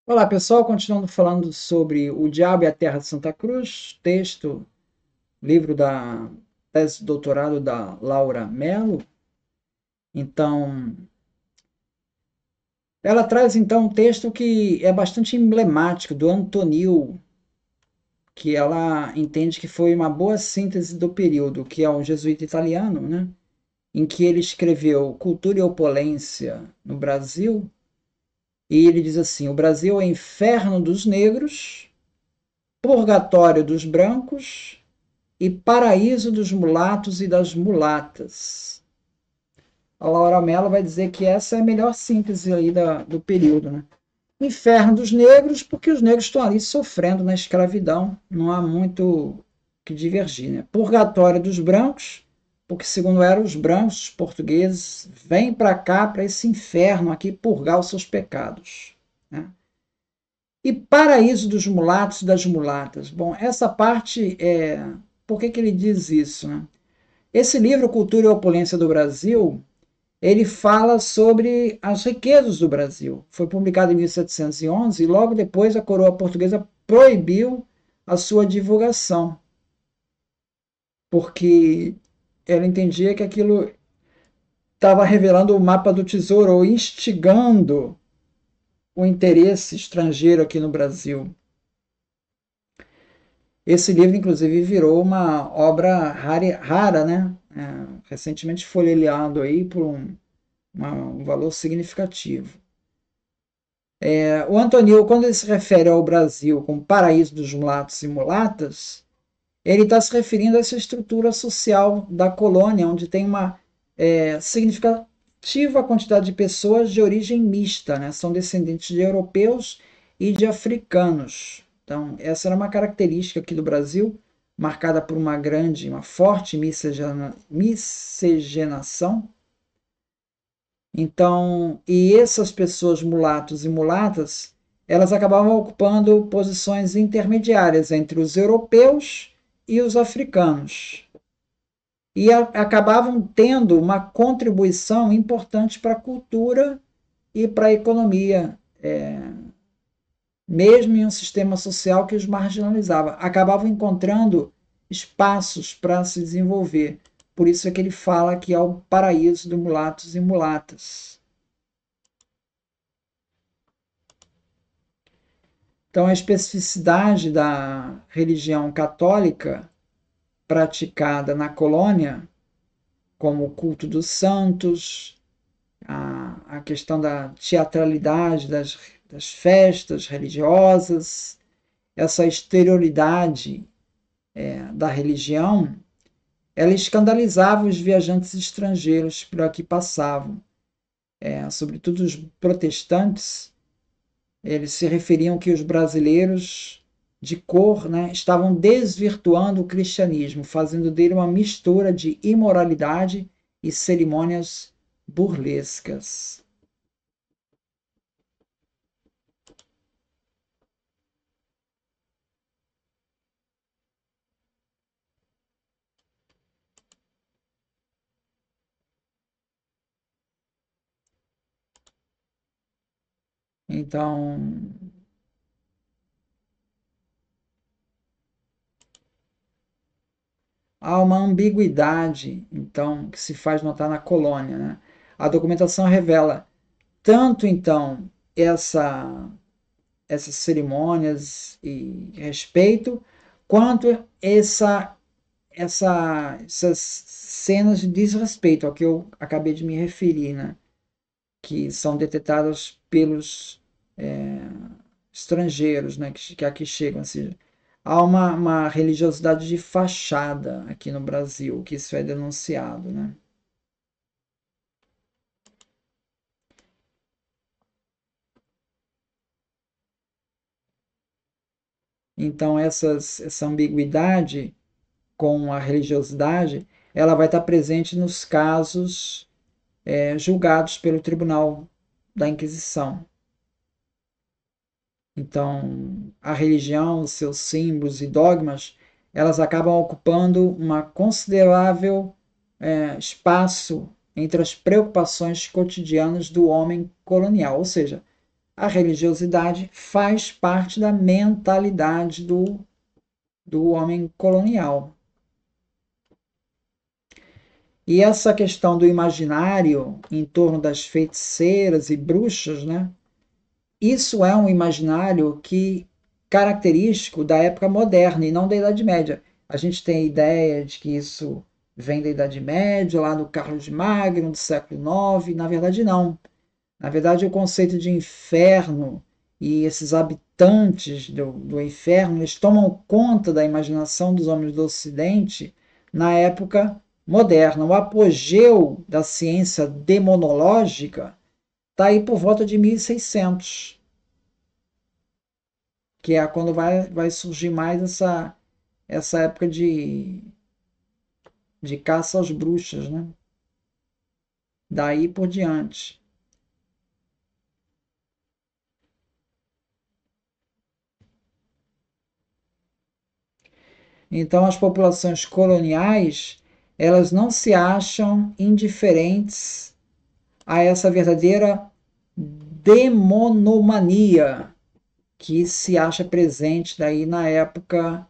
Olá pessoal, continuando falando sobre O Diabo e a Terra de Santa Cruz, texto, livro da tese de doutorado da Laura Mello. Então, ela traz então um texto que é bastante emblemático do Antonil, que ela entende que foi uma boa síntese do período, que é um jesuíta italiano, né? Em que ele escreveu Cultura e Opulência no Brasil, e ele diz assim: o Brasil é inferno dos negros, purgatório dos brancos e paraíso dos mulatos e das mulatas. A Laura Mello vai dizer que essa é a melhor síntese aí do período, né? Inferno dos negros, porque os negros estão ali sofrendo na escravidão, não há muito que divergir, né? Purgatório dos brancos, porque segundo eram os brancos, os portugueses, vêm para cá, para esse inferno aqui, purgar os seus pecados, né? E paraíso dos mulatos e das mulatas. Bom, essa parte é. Por que ele diz isso, né? Esse livro, Cultura e Opulência do Brasil, ele fala sobre as riquezas do Brasil. Foi publicado em 1711 e logo depois a coroa portuguesa proibiu a sua divulgação, porque ela entendia que aquilo estava revelando o mapa do tesouro ou instigando o interesse estrangeiro aqui no Brasil. Esse livro, inclusive, virou uma obra rara, né? Recentemente folheado aí por um valor significativo. O Antonil, quando ele se refere ao Brasil como paraíso dos mulatos e mulatas, ele está se referindo a essa estrutura social da colônia, onde tem uma significativa quantidade de pessoas de origem mista, né? São descendentes de europeus e de africanos. Então, essa era uma característica aqui do Brasil, marcada por uma forte miscigenação. Então, e essas pessoas mulatos e mulatas, elas acabavam ocupando posições intermediárias entre os europeus e os africanos. E acabavam tendo uma contribuição importante para a cultura e para a economia, mesmo em um sistema social que os marginalizava. Acabavam encontrando espaços para se desenvolver. Por isso é que ele fala que é o paraíso de mulatos e mulatas. Então, a especificidade da religião católica praticada na colônia, como o culto dos santos, a questão da teatralidade das festas religiosas, essa exterioridade da religião, ela escandalizava os viajantes estrangeiros por aqui passavam, sobretudo os protestantes. Eles se referiam que os brasileiros de cor, né, estavam desvirtuando o cristianismo, fazendo dele uma mistura de imoralidade e cerimônias burlescas. Então, há uma ambiguidade, então, que se faz notar na colônia, né? A documentação revela tanto então essa essas cerimônias e respeito, quanto essas cenas de desrespeito ao que eu acabei de me referir, né? Que são detectadas pelos é, estrangeiros, né? Que aqui chegam. Assim, há uma religiosidade de fachada aqui no Brasil, que isso é denunciado, né? Então, essa ambiguidade com a religiosidade, ela vai estar presente nos casos julgados pelo Tribunal da Inquisição. Então, a religião, os seus símbolos e dogmas, elas acabam ocupando uma considerável espaço entre as preocupações cotidianas do homem colonial. Ou seja, a religiosidade faz parte da mentalidade do homem colonial. E essa questão do imaginário em torno das feiticeiras e bruxas, né? Isso é um imaginário que característico da época moderna e não da Idade Média. A gente tem a ideia de que isso vem da Idade Média, lá do Carlos Magno, do século IX. Na verdade, não. Na verdade, o conceito de inferno e esses habitantes do inferno, eles tomam conta da imaginação dos homens do Ocidente na época moderna. O apogeu da ciência demonológica está aí por volta de 1600, que é quando vai surgir mais essa época de caça às bruxas, né? Daí por diante. Então, as populações coloniais, elas não se acham indiferentes a essa verdadeira demonomania que se acha presente daí na época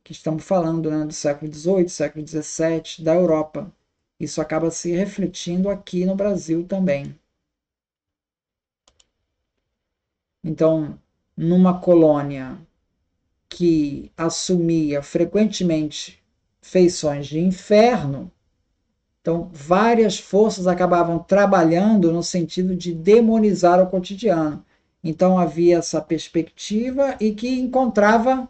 que estamos falando, né, do século XVIII, século XVII, da Europa. Isso acaba se refletindo aqui no Brasil também. Então, numa colônia que assumia frequentemente feições de inferno, então várias forças acabavam trabalhando no sentido de demonizar o cotidiano. Então havia essa perspectiva e que encontrava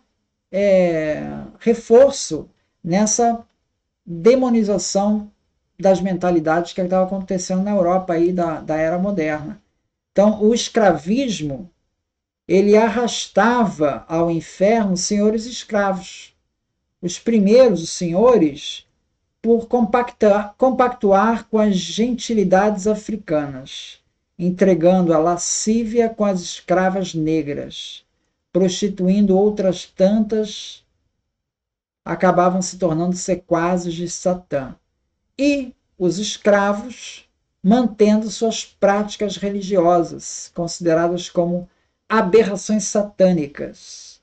reforço nessa demonização das mentalidades que estava acontecendo na Europa aí da era moderna. Então o escravismo ele arrastava ao inferno senhores escravos. Os primeiros, os senhores, por compactuar com as gentilidades africanas, entregando a lascívia com as escravas negras, prostituindo outras tantas, acabavam se tornando sequazes de Satã. E os escravos mantendo suas práticas religiosas, consideradas como aberrações satânicas.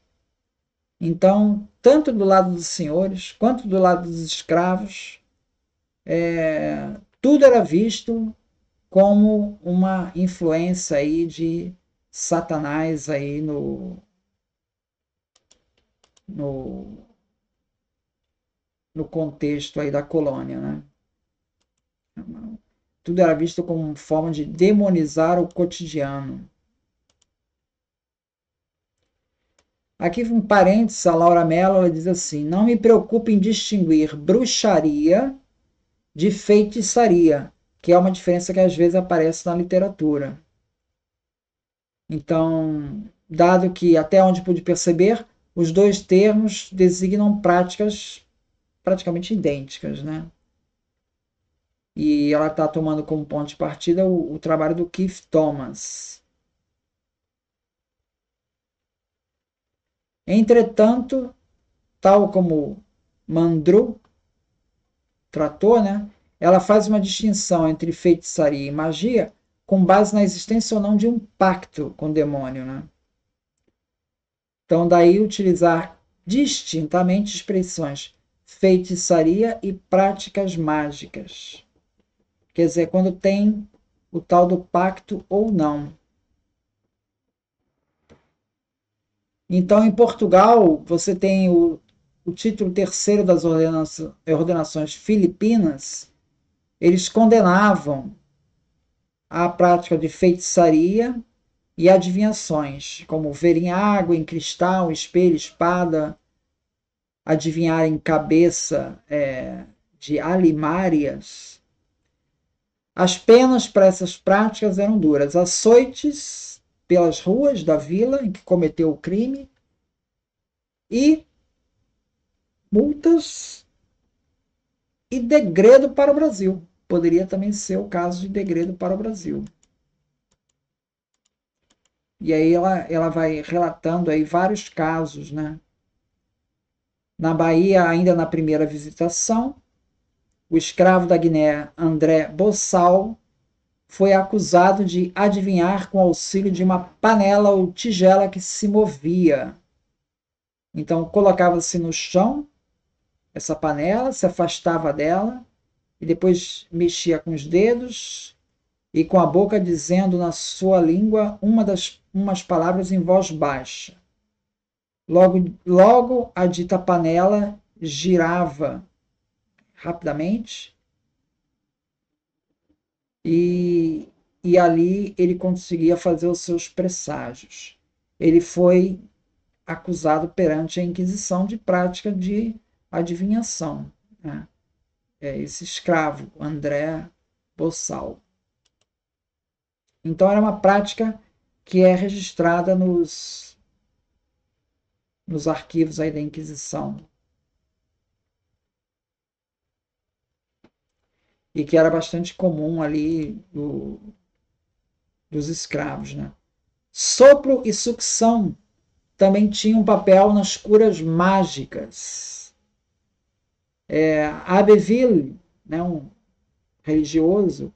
Então, tanto do lado dos senhores quanto do lado dos escravos, tudo era visto como uma influência aí de Satanás aí no, no contexto aí da colônia, né? Tudo era visto como uma forma de demonizar o cotidiano. Aqui um parênteses, a Laura Mello ela diz assim: não me preocupe em distinguir bruxaria de feitiçaria, que é uma diferença que às vezes aparece na literatura. Então, dado que até onde pude perceber, os dois termos designam práticas praticamente idênticas, né? E ela está tomando como ponto de partida o trabalho do Keith Thomas. Entretanto, tal como Mandru tratou, né, ela faz uma distinção entre feitiçaria e magia com base na existência ou não de um pacto com o demônio. Né? Então, daí utilizar distintamente expressões feitiçaria e práticas mágicas. Quer dizer, quando tem o tal do pacto ou não. Então, em Portugal, você tem o título terceiro das ordenações filipinas, eles condenavam a prática de feitiçaria e adivinhações, como ver em água, em cristal, espelho, espada, adivinhar em cabeça de alimárias. As penas para essas práticas eram duras. Açoites pelas ruas da vila em que cometeu o crime e multas e degredo para o Brasil. Poderia também ser o caso de degredo para o Brasil. E aí ela vai relatando aí vários casos, né? Na Bahia, ainda na primeira visitação, o escravo da Guiné, André Bossal, foi acusado de adivinhar com auxílio de uma panela ou tigela que se movia. Então colocava-se no chão essa panela, se afastava dela e depois mexia com os dedos e com a boca dizendo na sua língua umas palavras em voz baixa. Logo a dita panela girava rapidamente e, e ali ele conseguia fazer os seus presságios. Ele foi acusado perante a Inquisição de prática de adivinhação, né? Esse escravo, André Bossal. Então era uma prática que é registrada nos arquivos aí da Inquisição e que era bastante comum ali dos escravos, né? Sopro e sucção também tinham um papel nas curas mágicas. Abbeville, né, um religioso,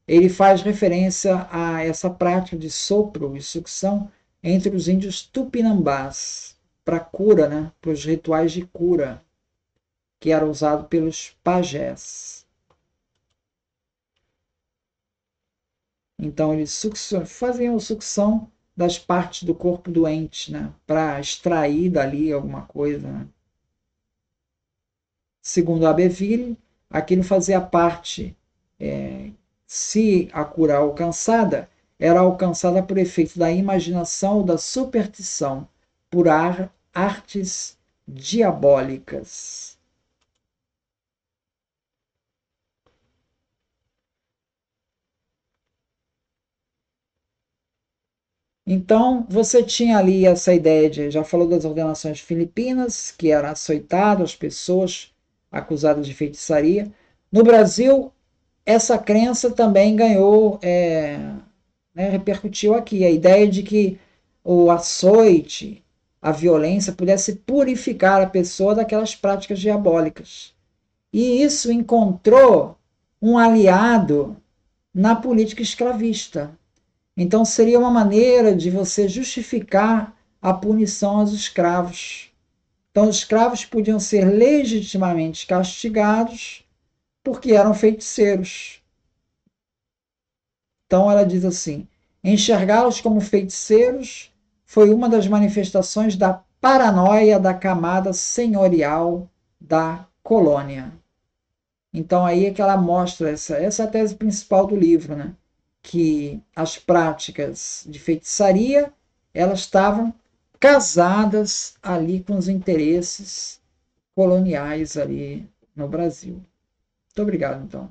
ele faz referência a essa prática de sopro e sucção entre os índios tupinambás para cura, né, para os rituais de cura que era usado pelos pajés. Então eles faziam sucção das partes do corpo doente, né, para extrair dali alguma coisa, né? Segundo Abbeville, aquilo fazia parte, se a cura alcançada, era alcançada por efeito da imaginação ou da superstição, por artes diabólicas. Então, você tinha ali essa ideia de, já falou das ordenações filipinas, que era açoitado as pessoas acusadas de feitiçaria. No Brasil, essa crença também ganhou, né, repercutiu aqui, a ideia de que o açoite, a violência, pudesse purificar a pessoa daquelas práticas diabólicas. E isso encontrou um aliado na política escravista. Então seria uma maneira de você justificar a punição aos escravos. Então os escravos podiam ser legitimamente castigados porque eram feiticeiros. Então ela diz assim: enxergá-los como feiticeiros foi uma das manifestações da paranoia da camada senhorial da colônia. Então aí é que ela mostra essa é a tese principal do livro, né? Que as práticas de feitiçaria elas estavam casadas ali com os interesses coloniais ali no Brasil. Muito obrigado, então.